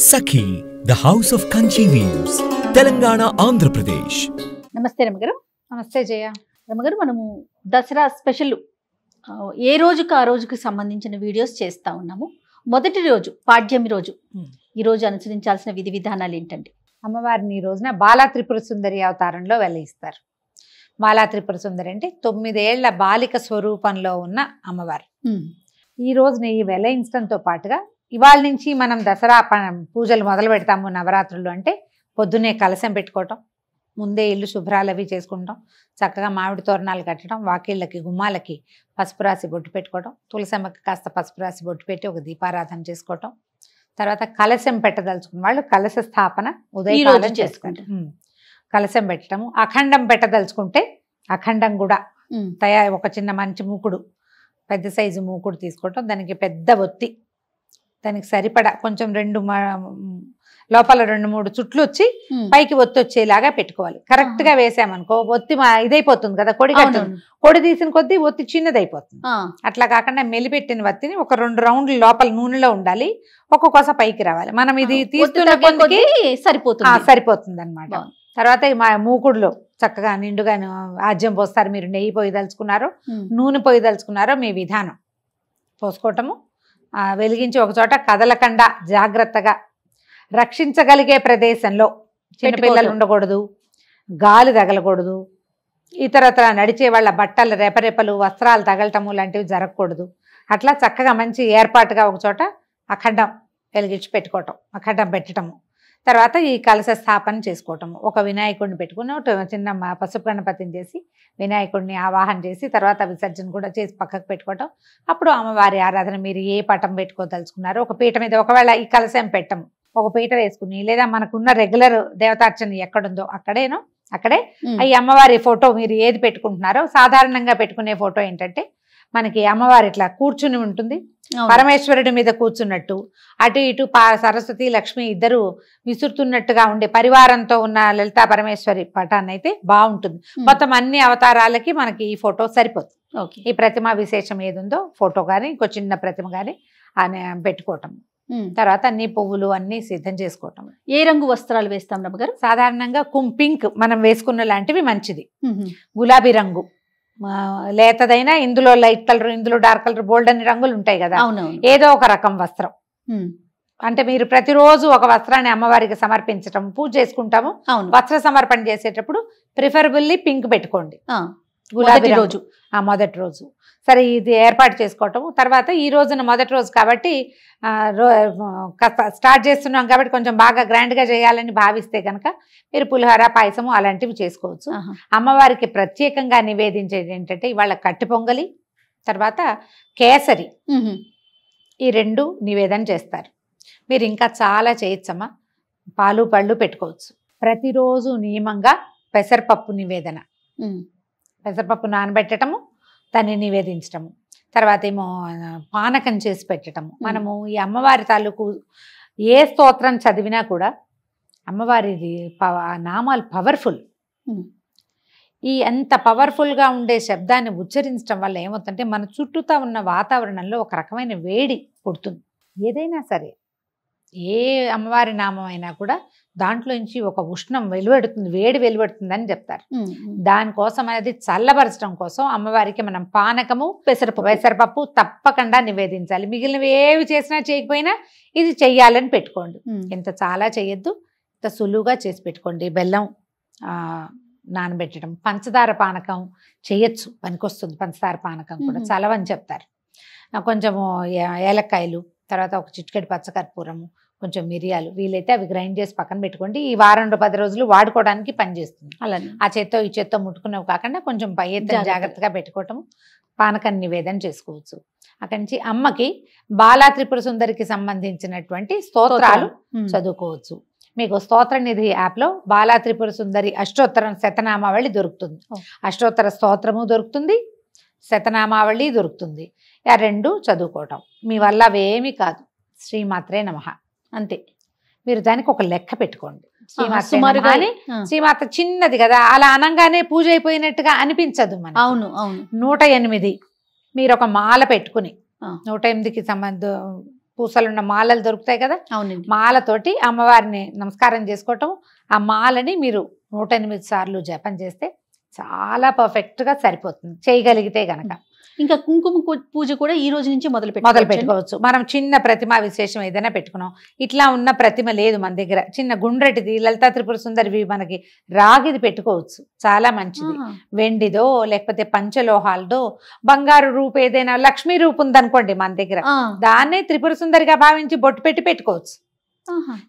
Sakhi, the house of Kanchi weaves, Telangana, Andhra Pradesh. నమస్తే రమగారు. నమస్తే జయ. రమగారు, మనము దసరా స్పెషల్ ఏ రోజుకు ఆ రోజుకి సంబంధించిన వీడియోస్ చేస్తూ ఉన్నాము. మొదటి రోజు పాడ్యమి రోజు, ఈ రోజు అనుసరించాల్సిన విధి విధానాలు ఏంటండి? అమ్మవారిని ఈ రోజున బాలా త్రిపుర సుందరి అవతారంలో వెలయిస్తారు. బాలా త్రిపుర సుందరి అంటే 9 ఏళ్ల బాలిక స్వరూపంలో ఉన్న అమ్మవారు. ఈ రోజున ఈ వెలయించడంతో పాటుగా ఇవాళ నుంచి మనం దసరా పూజలు మొదలు పెడతాము. నవరాత్రులు అంటే పొద్దున్నే కలశం పెట్టుకోవటం, ముందే ఇల్లు శుభ్రాలు అవి చేసుకుంటాం, చక్కగా మామిడి తోరణాలు కట్టడం, వాకిళ్ళకి గుమ్మాలకి పసుపు రాసి బొట్టు పెట్టుకోవటం, తులసమ్మకి కాస్త పసుపు రాసి బొట్టు పెట్టి ఒక దీపారాధన చేసుకోవటం, తర్వాత కలశం పెట్టదలుచుకున్న వాళ్ళు కలశ స్థాపన ఉదయం చేసుకుంటాం. కలశం పెట్టడము, అఖండం పెట్టదలుచుకుంటే అఖండం కూడా ఒక చిన్న మంచి మూకుడు, పెద్ద సైజు మూకుడు తీసుకోవటం, దానికి పెద్ద ఒత్తి, దానికి సరిపడా కొంచెం లోపల 2-3 చుట్లు వచ్చి పైకి ఒత్తి వచ్చేలాగా పెట్టుకోవాలి. కరెక్ట్ గా వేసామనుకో ఒత్తి ఇదైపోతుంది కదా, కొడి తీసిన కొద్దీ ఒత్తి చిన్నదైపోతుంది. అట్లా కాకుండా మెలిపెట్టిన వత్తిని ఒక 2 రౌండ్లు లోపల నూనెలో ఉండాలి, ఒక్కొక్కస పైకి రావాలి. మనం ఇది తీస్తున్న కొద్ది సరిపోతుంది అనమాట. తర్వాత మా మూకుడులో చక్కగా నిండుగా ఆజ్యం పోస్తారు. మీరు నెయ్యి పోయదలుచుకున్నారో నూనె పోయదలుచుకున్నారో మీ విధానం పోసుకోవటము. వెలిగించి ఒక చోట కదలకుండా జాగ్రత్తగా రక్షించగలిగే ప్రదేశంలో, చిన్నపిల్లలు ఉండకూడదు, గాలి తగలకూడదు, ఇతరత్ర నడిచే వాళ్ళ బట్టలు రెపరెపలు వస్త్రాలు తగలటము లాంటివి జరగకూడదు. అట్లా చక్కగా మంచి ఏర్పాటుగా ఒక చోట అఖండం వెలిగించి పెట్టుకోవటం, అఖండం పెట్టడము. తర్వాత ఈ కలశ స్థాపన చేసుకోవటము. ఒక వినాయకుడిని పెట్టుకుని చిన్న పసుపు గణపతిని చేసి వినాయకుడిని ఆవాహన చేసి తర్వాత విసర్జన కూడా చేసి పక్కకు పెట్టుకోవటం. అప్పుడు అమ్మవారి ఆరాధన మీరు ఏ పటం పెట్టుకోదలుచుకున్నారో ఒక పీట మీద, ఒకవేళ ఈ కలశం పెట్టము ఒక పీట వేసుకుని, లేదా మనకున్న రెగ్యులర్ దేవతార్చన ఎక్కడుందో అక్కడే ఈ అమ్మవారి ఫోటో మీరు ఏది పెట్టుకుంటున్నారో, సాధారణంగా పెట్టుకునే ఫోటో ఏంటంటే మనకి అమ్మవారి ఇట్లా కూర్చుని ఉంటుంది, పరమేశ్వరుడి మీద కూర్చున్నట్టు, అటు ఇటు సరస్వతి లక్ష్మి ఇద్దరు విసురుతున్నట్టుగా ఉండే పరివారంతో ఉన్న లలితా పరమేశ్వరి పటాన్ని అయితే బాగుంటుంది. మొత్తం అన్ని అవతారాలకి మనకి ఈ ఫోటో సరిపోతుంది. ఈ ప్రతిమ విశేషం ఏది ఉందో ఫోటో కానీ ఇంకో చిన్న ప్రతిమ కానీ పెట్టుకోవటం. తర్వాత అన్ని పువ్వులు అన్ని సిద్ధం చేసుకోవటం. ఏ రంగు వస్త్రాలు వేస్తాం రమ్మగారు? సాధారణంగా పింక్ మనం వేసుకున్న లాంటివి మంచిది. గులాబీ రంగు లేతదైనా, ఇందులో లైట్ కలర్, ఇందులో డార్క్ కలర్, బోల్డ్ అన్ని రంగులు ఉంటాయి కదా, ఏదో ఒక రకం వస్త్రం. అంటే మీరు ప్రతిరోజు ఒక వస్త్రాన్ని అమ్మవారికి సమర్పించటం, పూజ చేసుకుంటాము. వస్త్ర సమర్పణ చేసేటప్పుడు ప్రిఫరబుల్లీ పింక్ పెట్టుకోండి. గులాబీ రోజు మొదటి రోజు సరే ఇది ఏర్పాటు చేసుకోవటము. తర్వాత ఈ రోజున మొదటి రోజు కాబట్టి స్టార్ట్ చేస్తున్నాం కాబట్టి కొంచెం బాగా గ్రాండ్గా చేయాలని భావిస్తే కనుక మీరు పులిహోర పాయసము అలాంటివి చేసుకోవచ్చు. అమ్మవారికి ప్రత్యేకంగా నివేదించేది ఏంటంటే ఇవాళ కట్టి పొంగలి, తర్వాత కేసరి, ఈ 2 నివేదన చేస్తారు. మీరు ఇంకా చాలా చేయొచ్చమ్మా. పాలు పళ్ళు పెట్టుకోవచ్చు. ప్రతిరోజు నియమంగా పెసరపప్పు నివేదన, పెసరపప్పు నానబెట్టడము, దాన్ని నివేదించటము. తర్వాత ఏమో పానకం చేసి పెట్టడము. మనము ఈ అమ్మవారి తాలూకు ఏ స్తోత్రం చదివినా కూడా అమ్మవారిది నామాలు పవర్ఫుల్. ఈ అంత పవర్ఫుల్గా ఉండే శబ్దాన్ని ఉచ్చరించడం వల్ల ఏమవుతుందంటే మన చుట్టూతా ఉన్న వాతావరణంలో ఒక రకమైన వేడి పుడుతుంది. ఏదైనా సరే ఏ అమ్మవారి నామం అయినా కూడా దాంట్లోంచి ఒక ఉష్ణం వెలువడుతుంది, వేడి వెలువడుతుంది అని చెప్తారు. దానికోసం అనేది చల్లబరచడం కోసం అమ్మవారికి మనం పానకము, పెసరపప్పు తప్పకుండా నివేదించాలి. మిగిలినవి ఏవి చేసినా చేయకపోయినా ఇది చెయ్యాలని పెట్టుకోండి. ఇంత చాలా చేయొద్దు, ఇంత సులువుగా చేసి పెట్టుకోండి. బెల్లం నానబెట్టడం, పంచదార పానకం చేయొచ్చు, పనికొస్తుంది. పంచదార పానకం కూడా చలవని చెప్తారు. కొంచెము ఏలక్కాయలు, తర్వాత ఒక చిటికెడు పచ్చకర్పూరము, కొంచెం మిరియాలు, వీలైతే అవి గ్రైండ్ చేసి పక్కన పెట్టుకోండి. ఈ వారం 10 రోజులు వాడుకోవడానికి పనిచేస్తుంది. అలానే ఆ చేత్తో ఈ చేత్తో ముట్టుకునేవి కాకుండా కొంచెం పై ఎత్తున జాగ్రత్తగా పెట్టుకోవటం, పానకాన్ని నివేదన చేసుకోవచ్చు. అక్కడి నుంచి అమ్మకి బాలా త్రిపుర సుందరికి సంబంధించినటువంటి స్తోత్రాలు చదువుకోవచ్చు. మీకు స్తోత్ర నిధి యాప్లో బాలా త్రిపుర సుందరి అష్టోత్తర శతనామావళి దొరుకుతుంది. అష్టోత్తర స్తోత్రము దొరుకుతుంది, శతనామావళి దొరుకుతుంది. ఆ 2 చదువుకోవటం మీ వల్ల అవేమీ కాదు. శ్రీమాత్రే నమః అంతే. మీరు దానికి ఒక లెక్క పెట్టుకోండి. శ్రీమాత చిన్నది కదా, అలా అనంగానే పూజ అయిపోయినట్టుగా అనిపించదు మన. 108 మీరు ఒక మాల పెట్టుకుని 108కి పూసలున్న మాలలు దొరుకుతాయి కదా, అవునండి. మాలతోటి అమ్మవారిని నమస్కారం చేసుకోవటం. ఆ మాలని మీరు 108 సార్లు జపం చేస్తే చాలా పర్ఫెక్ట్ గా సరిపోతుంది, చేయగలిగితే గనక. ఇంకా కుంకుమ పూజ కూడా ఈ రోజు నుంచి మొదలు పెట్టుకోవచ్చు. మనం చిన్న ప్రతిమ విశేషం ఏదైనా పెట్టుకున్నాం, ఇట్లా ఉన్న ప్రతిమ లేదు మన దగ్గర, చిన్న గుండ్రటిది లలితా త్రిపుర సుందరివి మనకి రాగిది పెట్టుకోవచ్చు, చాలా మంచిది. వెండిదో లేకపోతే పంచలోహాలదో బంగారు రూపు ఏదైనా లక్ష్మీ రూపు ఉందనుకోండి మన దగ్గర, దాన్నే త్రిపుర సుందరిగా భావించి బొట్టు పెట్టికోవచ్చు.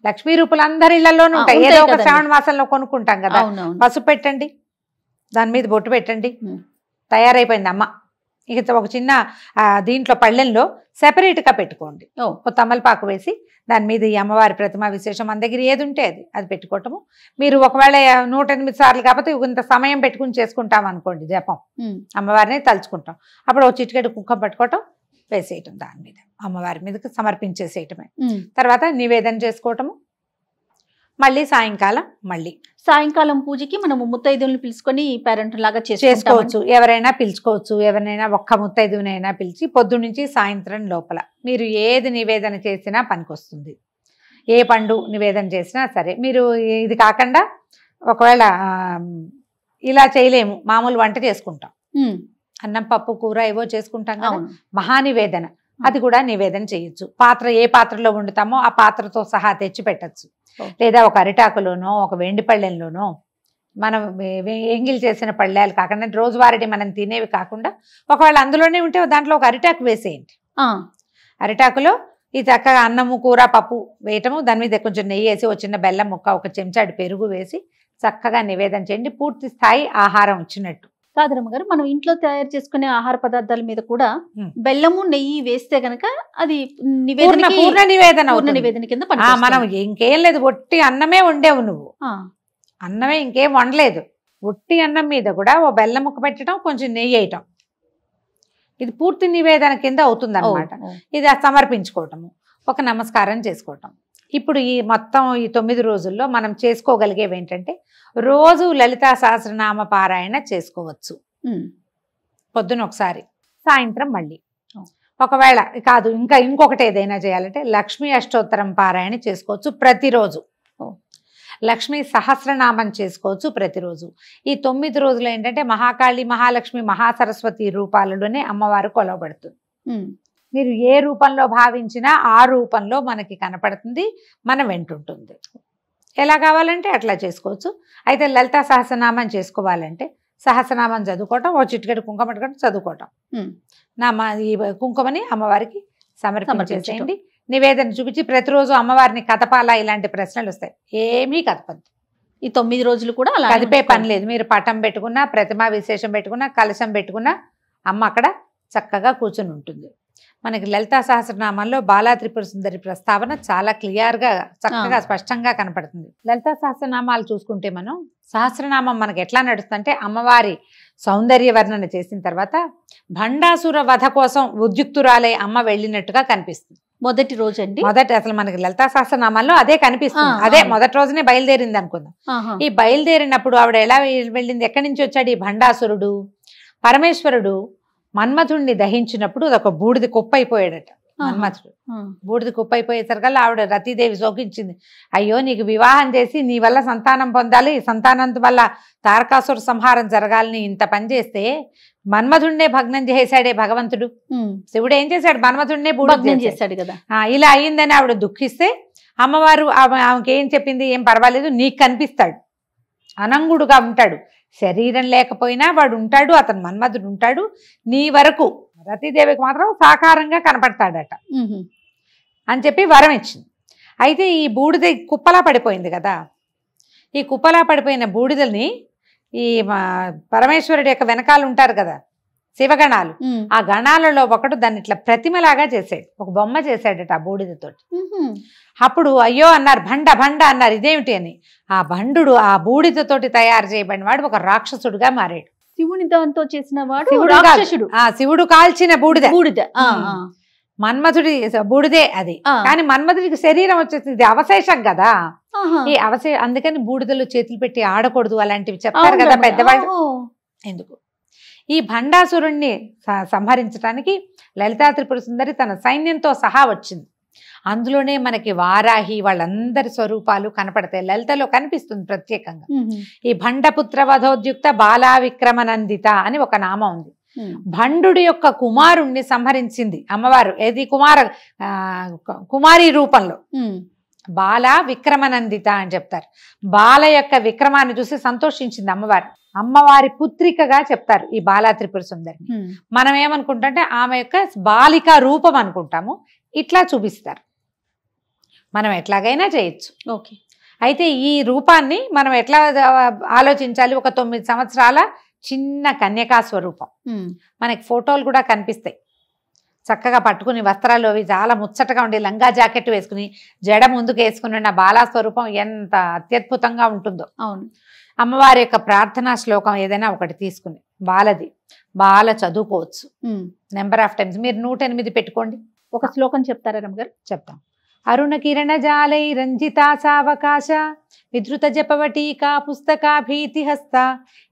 లక్ష్మీ రూపులు అందరి ఇళ్లలోనూ ఉంటాయి, ఏదో ఒక శ్రావణ మాసంలో కొనుక్కుంటాం కదా. పసుపు పెట్టండి, దాని మీద బొట్టు పెట్టండి, తయారైపోయింది అమ్మ. ఇక ఒక చిన్న దీంట్లో పళ్ళెంలో సెపరేట్గా పెట్టుకోండి, ఒక తమలపాకు వేసి దాని మీద ఈ అమ్మవారి ప్రతిమ విశేషం మన దగ్గర ఏది ఉంటే అది పెట్టుకోవటము. మీరు ఒకవేళ 108 సార్లు కాకపోతే ఇంత సమయం పెట్టుకుని చేసుకుంటాం అనుకోండి జపం, అమ్మవారిని తలుచుకుంటాం, అప్పుడు ఒక చిటికెడు కుంకుమ పట్టుకోవటం, వేసేయటం దాని మీద, అమ్మవారి మీదకి సమర్పించేసేయటమే. తర్వాత నివేదన చేసుకోవటము. మళ్ళీ సాయంకాలం పూజకి మనము ముత్తైదువులను పిలుచుకొని పేరెంట్ లాగా చేసుకోవచ్చు. ఎవరైనా పిలుచుకోవచ్చు, ఎవరినైనా ఒక్క ముత్తైదువునైనా పిలిచి పొద్దున్నుంచి సాయంత్రం లోపల మీరు ఏది నివేదన చేసినా పనికొస్తుంది. ఏ పండు నివేదన చేసినా సరే. మీరు ఇది కాకుండా ఒకవేళ ఇలా చేయలేము, మామూలు వంట చేసుకుంటాం, అన్నం పప్పు కూర ఏవో చేసుకుంటాం కదా, మహానివేదన అది కూడా నివేదన చేయొచ్చు. పాత్ర ఏ పాత్రలో వండుతామో ఆ పాత్రతో సహా తెచ్చి పెట్టచ్చు. లేదా ఒక అరిటాకులోనో ఒక వెండి పళ్ళెంలోనో, మనం ఎంగిల్ చేసిన పళ్ళాలు కాకుండా రోజువారీ మనం తినేవి కాకుండా ఒకవేళ అందులోనే ఉంటే దాంట్లో ఒక అరిటాకు వేసేయండి. అరిటాకులో ఈ చక్కగా అన్నము కూర పప్పు వేయటము, దాని మీద కొంచెం నెయ్యి వేసి ఒక చిన్న బెల్లం ముక్క, ఒక చెంచాడు పెరుగు వేసి చక్కగా నివేదన చేయండి. పూర్తి స్థాయి ఆహారం వచ్చినట్టు. కాదరమ్మ గారు, మనం ఇంట్లో తయారు చేసుకునే ఆహార పదార్థాల మీద కూడా బెల్లము నెయ్యి వేస్తే గనక అది పూర్ణ నివేదన కింద మనం ఇంకేం లేదు, ఒట్టి అన్నమే వండేవు నువ్వు, అన్నమే ఇంకేం వండలేదు, ఒట్టి అన్నం మీద కూడా ఓ బెల్లం ముక్క పెట్టడం, కొంచెం నెయ్యి వేయటం, ఇది పూర్తి నివేదన కింద అవుతుంది అన్నమాట. ఇది సమర్పించుకోవటము, ఒక నమస్కారం చేసుకోవటం. ఇప్పుడు ఈ మొత్తం ఈ 9 రోజుల్లో మనం చేసుకోగలిగేవి ఏంటంటే, రోజు లలితా సహస్రనామ పారాయణ చేసుకోవచ్చు. పొద్దున ఒకసారి, సాయంత్రం మళ్ళీ. ఒకవేళ కాదు ఇంకొకటి ఏదైనా చేయాలంటే లక్ష్మీ అష్టోత్తరం పారాయణ చేసుకోవచ్చు ప్రతిరోజు. లక్ష్మీ సహస్రనామం చేసుకోవచ్చు ప్రతిరోజు. ఈ 9 రోజులు ఏంటంటే మహాకాళి, మహాలక్ష్మి, మహాసరస్వతి రూపాలలోనే అమ్మవారు కొలవబడుతుంది. మీరు ఏ రూపంలో భావించినా ఆ రూపంలో మనకి కనపడుతుంది, మన వెంటుంటుంది. ఎలా కావాలంటే అట్లా చేసుకోవచ్చు. అయితే లలితా సహస్రనామం చేసుకోవాలంటే సహస్రనామం చదువుకోవటం, ఓ చిటికెడు కుంకుమ పట్టుకోవడం, చదువుకోవటం. ఈ కుంకుమని అమ్మవారికి సమర్పించేసేయండి. నివేదన చూపించి ప్రతిరోజు అమ్మవారిని కదపాలా ఇలాంటి ప్రశ్నలు వస్తాయి, ఏమీ కదపద్దు. ఈ 9 రోజులు కూడా అలా కదిపే పని లేదు. మీరు పటం పెట్టుకున్నా, ప్రతిమా విశేషం పెట్టుకున్నా, కలశం పెట్టుకున్నా అమ్మ అక్కడ చక్కగా కూర్చుని ఉంటుంది. మనకి లలితా సహస్రనామంలో బాలా త్రిపుర సుందరి ప్రస్తావన చాలా క్లియర్గా చక్కగా స్పష్టంగా కనపడుతుంది. లలితా సహస్రనామాలు చూసుకుంటే మనం సహస్రనామం మనకి ఎట్లా నడుస్తుందంటే, అమ్మవారి సౌందర్య వర్ణన చేసిన తర్వాత భండాసుర వధ కోసం ఉద్యుక్తురాలై అమ్మ వెళ్ళినట్టుగా కనిపిస్తుంది. మొదటి రోజు అండి, అసలు మనకి లలితా సహస్రనామాల్లో అదే కనిపిస్తుంది. అదే మొదటి రోజునే బయలుదేరింది అనుకుందాం. ఈ బయలుదేరినప్పుడు ఆవిడ ఎలా వెళ్ళింది, ఎక్కడి నుంచి వచ్చాడు ఈ భండాసురుడు? పరమేశ్వరుడు మన్మథుడిని దహించినప్పుడు అదొక బూడిది కుప్ప అయిపోయాడట మన్మథుడు. బూడిది కుప్ప అయిపోయేసరికల్లా ఆవిడ రతీదేవి శోకించింది. అయ్యో, నీకు వివాహం చేసి నీ వల్ల సంతానం పొందాలి, సంతానం వల్ల తారకాసుర సంహారం జరగాలని ఇంత పని చేస్తే మన్మథుడినే భగ్నం చేశాడే భగవంతుడు. శివుడు ఏం చేశాడు? మన్మథుడినే బూడిద చేశాడు కదా. ఇలా అయ్యిందని ఆవిడ దుఃఖిస్తే అమ్మవారు ఆమెకి ఏం చెప్పింది, ఏం పర్వాలేదు, నీకు కనిపిస్తాడు, అనంగుడుగా ఉంటాడు, శరీరం లేకపోయినా వాడు ఉంటాడు, అతను మన్మథుడు ఉంటాడు, నీ వరకు రతీదేవికి మాత్రం సాకారంగా కనపడతాడట అని చెప్పి వరం ఇచ్చింది. అయితే ఈ బూడిద కుప్పలా పడిపోయింది కదా, ఈ కుప్పలా పడిపోయిన బూడిదని ఈ పరమేశ్వరుడి యొక్క వెనకాల ఉంటారు కదా శివగణాలు, ఆ గణాలలో ఒకడు దాన్ని ఇట్లా ప్రతిమలాగా చేసాడు, ఒక బొమ్మ చేశాడట ఆ బూడిదతోటి. అప్పుడు అయ్యో అన్నారు, భండ భండ అన్నారు, ఇదేమిటి అని. ఆ భండు ఆ బూడిదతోటి తయారు చేయబడిన వాడు ఒక రాక్షసుడుగా మారాడు. శివుని దాంతో చేసిన వాడు శివుడు కాల్చిన బూడిద మన్మథుడి బూడిదే అది. కానీ మన్మథుడికి శరీరం వచ్చేసింది, ఇది అవశేషం కదా. ఈ అందుకని బూడిదలో చేతులు పెట్టి ఆడకూడదు అలాంటివి చెప్తారు కదా పెద్దవాళ్ళు. ఎందుకు? ఈ భండాసురుణ్ణి సంహరించడానికి లలితా త్రిపుర సుందరి తన సైన్యంతో సహా వచ్చింది. అందులోనే మనకి వారాహి వాళ్ళందరి స్వరూపాలు కనపడతాయి. లలితలో కనిపిస్తుంది ప్రత్యేకంగా. ఈ భండపుత్ర వధోద్యుక్త బాలా విక్రమనందిత అని ఒక నామం ఉంది. భండు యొక్క కుమారుణ్ణి సంహరించింది అమ్మవారు. ఏది కుమారి రూపంలో బాల విక్రమనందిత అని చెప్తారు. బాల యొక్క విక్రమాన్ని చూసి సంతోషించింది అమ్మవారు. అమ్మవారి పుత్రికగా చెప్తారు ఈ బాలా త్రిపుర సుందరిని. మనం ఏమనుకుంటే ఆమె యొక్క బాలిక రూపం అనుకుంటాము, ఇట్లా చూపిస్తారు. మనం ఎట్లాగైనా చేయొచ్చు. ఓకే. అయితే ఈ రూపాన్ని మనం ఎట్లా ఆలోచించాలి? ఒక 9 సంవత్సరాల చిన్న కన్యకా స్వరూపం. మనకి ఫోటోలు కూడా కనిపిస్తాయి. చక్కగా పట్టుకుని వస్త్రాలు అవి చాలా ముచ్చటగా ఉండి లంగా జాకెట్ వేసుకుని జడ ముందుకు వేసుకుని ఉన్న బాలా స్వరూపం ఎంత అత్యద్భుతంగా ఉంటుందో. అవును. అమ్మవారి యొక్క ప్రార్థనా శ్లోకం ఏదైనా ఒకటి తీసుకుని బాల చదువుకోవచ్చు నెంబర్ ఆఫ్ టైమ్స్. మీరు 108 పెట్టుకోండి. ఒక శ్లోకం చెప్తారా రమ్మగారు? చెప్తాం. అరుణ కిరణ జాలై రంజితా సావకాశ విధృత జపవటీకా పుస్తకా భీతిహస్త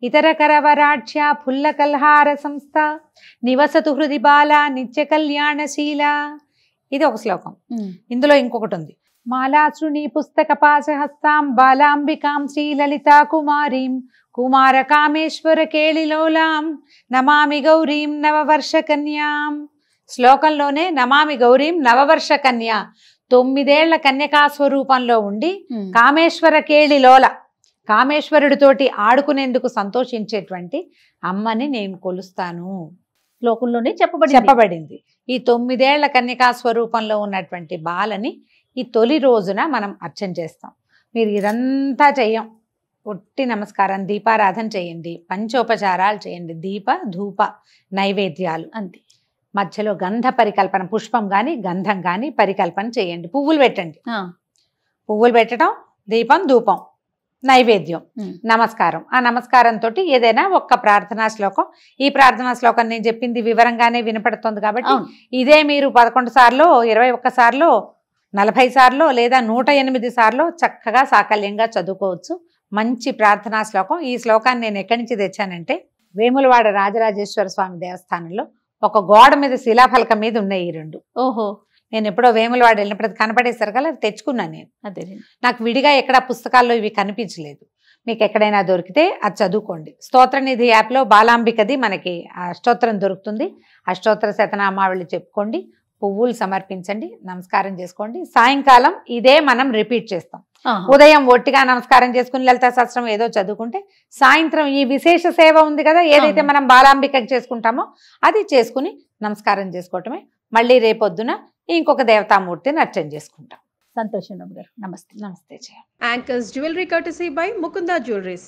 ఇతర కరవరాఢ్య ఫుల్ల కల్హార సంస్థ నివసతు హృది బాల నిత్య కళ్యాణశీల. ఇది ఒక శ్లోకం. ఇందులో ఇంకొకటి ఉంది. మాలాశ్రుని పుస్తక పాశహస్తాం బాలాంబికాం శ్రీలలితా కుమారీం కుమార కామేశ్వర కేళిలోలాం నమామి గౌరీం నవవర్ష కన్యాం. శ్లోకంలోనే నమామి గౌరీం నవవర్ష కన్యా, 9 ఏళ్ల కన్యకా స్వరూపంలో ఉండి కామేశ్వర కేళిలోల కామేశ్వరుడితోటి ఆడుకునేందుకు సంతోషించేటువంటి అమ్మని నేను కొలుస్తాను. శ్లోకంలోనే చెప్పబడింది. ఈ 9 ఏళ్ల కన్యకా స్వరూపంలో ఉన్నటువంటి బాలని ఈ తొలి రోజున మనం అర్చన చేస్తాం. మీరు ఇదంతా చెయ్యం, ఒట్టి నమస్కారం, దీపారాధన చేయండి, పంచోపచారాలు చేయండి, దీప ధూప నైవేద్యాలు అంతే. మధ్యలో గంధ పరికల్పన, పుష్పం కానీ గంధం కానీ పరికల్పన చేయండి. పువ్వులు పెట్టండి. పువ్వులు పెట్టడం, దీపం ధూపం నైవేద్యం, నమస్కారం. ఆ నమస్కారంతో ఏదైనా ఒక్క ప్రార్థనా శ్లోకం, ఈ ప్రార్థనా శ్లోకం నేను చెప్పింది వివరంగానే వినపడుతుంది కాబట్టి ఇదే మీరు 11 సార్లు 21 సార్లు 40 సార్లు లేదా 108 సార్లు చక్కగా సాకల్యంగా చదువుకోవచ్చు. మంచి ప్రార్థనా శ్లోకం. ఈ శ్లోకాన్ని నేను ఎక్కడి నుంచి తెచ్చానంటే వేములవాడ రాజరాజేశ్వర స్వామి దేవస్థానంలో ఒక గోడ మీద శిలాఫలకం మీద ఉన్నాయి ఈ 2. ఓహో. నేను ఎప్పుడో వేములవాడ వెళ్ళినప్పుడు అది కనపడేసరికి అలా తెచ్చుకున్నాను నేను. అదే నాకు విడిగా ఎక్కడ పుస్తకాల్లో ఇవి కనిపించలేదు. మీకు ఎక్కడైనా దొరికితే అది చదువుకోండి. స్తోత్రనిధి యాప్లో బాలాంబికది మనకి అష్టోత్తరం దొరుకుతుంది. అష్టోత్తర శతనామావళి చెప్పుకోండి, పువ్వులు సమర్పించండి, నమస్కారం చేసుకోండి. సాయంకాలం ఇదే మనం రిపీట్ చేస్తాం. ఉదయం ఒట్టిగా నమస్కారం చేసుకుని లలితా సహస్రం ఏదో చదువుకుంటే సాయంత్రం ఈ విశేష సేవ ఉంది కదా, ఏదైతే మనం బాలాంబికకి చేసుకుంటామో అది చేసుకుని నమస్కారం చేసుకోవటమే. మళ్ళీ రేపొద్దున ఇంకొక దేవతామూర్తిని అర్చన చేసుకుంటాం. సంతోషం గారు. నమస్తే. నమస్తే. Anchors Jewelry courtesy by Mukunda Jewelries.